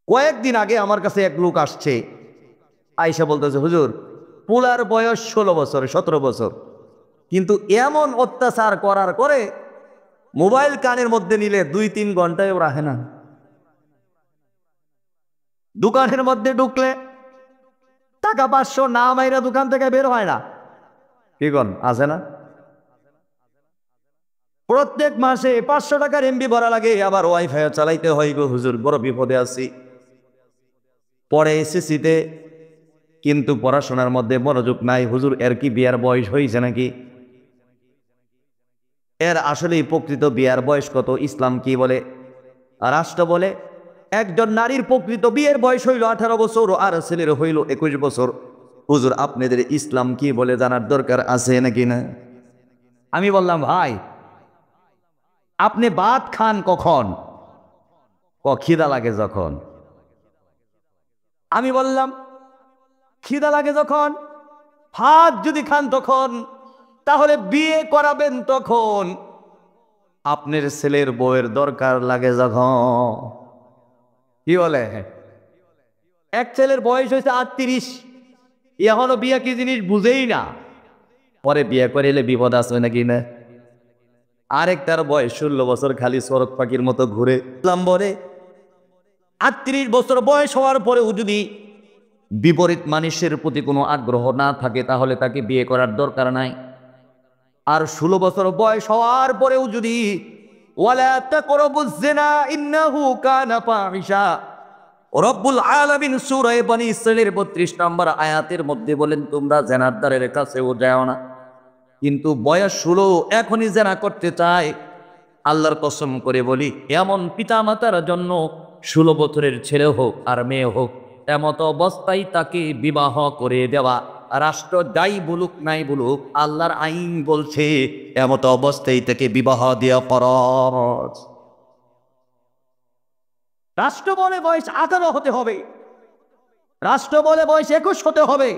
কয়েকদিন আগে আমার কাছে এক লোক আসছে, আয়েশা বলতেছে, হুজুর পোলার বয়স 16 বছর 17 বছর, কিন্তু এমন অত্যাচার করার করে মোবাইল কানের মধ্যে নিলে 2-3 ঘন্টায় ও রাখে না। দোকানের মধ্যে ঢুকলে টাকা 500 না মাইরা দোকান থেকে বের হয় না। কি কন আছে না? প্রত্যেক মাসে 500 টাকার এমবি ভরা লাগে, আবার ওয়াইফাই চালাইতে হয়। গো হুজুর বড় বিপদে আছি। পরে এসএসসিতে, কিন্তু পড়াশোনার মধ্যে মনোযোগ নাই। হুজুর এর কি বিয়ার বয়স হয়েছে নাকি? এর আসলে প্রকৃত বিয়ার বয়স কত? ইসলাম কি বলে? রাষ্ট্র বলে একজন নারীর প্রকৃত বিয়ের বয়স হইল 18 বছর আর ছেলের হইল 21 বছর। হুজুর আপনাদের ইসলাম কি বলে জানার দরকার আছে নাকি না? আমি বললাম, ভাই আপনি ভাত খান কখন? খিদা লাগে যখন। আমি বললাম, খিদা লাগে যখন ভাত যদি খান তখন, তাহলে বিয়ে করাবেন তখন। আপনার ছেলের বউয়ের দরকার লাগে যখন। কি বলে? এক ছেলের বয়স হয়েছে 38, এখনো বিয়ে কি জিনিস বুঝেই না। পরে বিয়ে করিলে বিপদ আছে নাকি না? আরেকটার বয়স 16 বছর, খালি সরক পাখির মতো ঘুরে বলে 38 বছর বয়স হওয়ার পরেও যদি বিপরীত মানুষের প্রতি কোনো আগ্রহ না থাকে, তাহলে তাকে বিয়ে করার দরকার নাই। আর 16 বছর বয়স হওয়ার পরেও যদি ওয়ালা তাকরাবুজ জিনা ইন্নাহু কানা ফাহিশা, রব্বুল আলামিন সূরা বনী ইসরাঈলের 32 নম্বর আয়াতের মধ্যে বলেন, তোমরা জেনার দ্বারের কাছেও যাও না। কিন্তু বয়স 16, এখনই জেনা করতে চায়। আল্লাহর কসম করে বলি, এমন পিতামাতার জন্য 16 বছরের ছেলে হোক আর মেয়ে হোক, এমত অবস্থায় তাকে বিবাহ করে দেওয়া, রাষ্ট্র যাই বলুক নাই বলুক, আল্লাহর আইন বলছে এমত অবস্থায় তাকে বিবাহ দেওয়া ফরজ। রাষ্ট্র বলে বয়স 18 হতে হবে, রাষ্ট্র বলে বয়স 21 হতে হবে।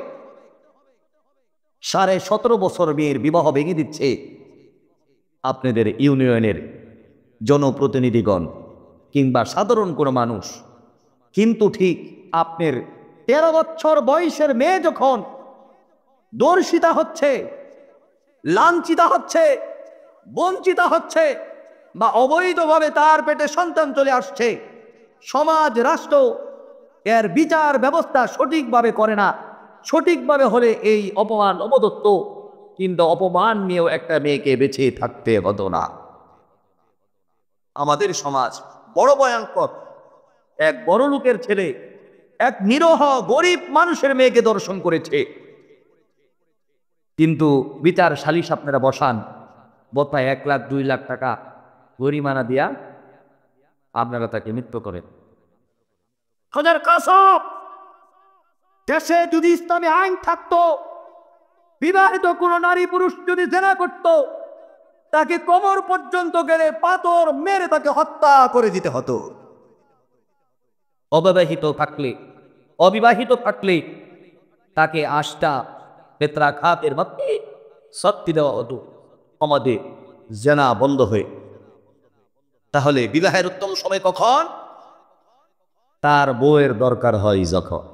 17.5 বছর মেয়ের বিবাহ ভেঙে দিচ্ছে আপনাদের ইউনিয়নের জনপ্রতিনিধিগণ কিংবা সাধারণ কোনো মানুষ। কিন্তু ঠিক আপনার 13 বছর বয়সের মেয়ে যখন দর্শিতা হচ্ছে, লাঞ্ছিতা হচ্ছে, বঞ্চিতা হচ্ছে, বা অবৈধভাবে তার পেটে সন্তান চলে আসছে, সমাজ রাষ্ট্র এর বিচার ব্যবস্থা সঠিকভাবে করে না। সঠিকভাবে হলে এই অপমান অবদত্ত, কিন্তু অপমান নিয়েও একটা মেয়েকে বেঁচে থাকতে হতো না। আমাদের সমাজ বড় ভয়ঙ্কর। এক বড় লোকের ছেলে এক নিরহ গরিব মানুষের মেয়েকে দর্শন করেছে, কিন্তু বিচার সালিশ আপনারা বসান, বতায় 1 লাখ 2 লাখ টাকা জরিমানা দিয়া আপনারা তাকে মৃত্যু করেন। খোদার কসম, দেশে যদি ইসলামী আইন থাকতো, বিবাহিত কোন নারী পুরুষ যদি জেনা করত, তাকে কোমর পর্যন্ত গেলে পাথর মেরে তাকে হত্যা করে দিতে হতো। অবিবাহিত থাকলে তাকে 8টা বেত্রাঘাতের মধ্যে শক্তি দেওয়া হতো আমাদের জেনা বন্ধ হয়ে। তাহলে বিবাহের উত্তম সময় কখন? তার বউয়ের দরকার হয় যখন।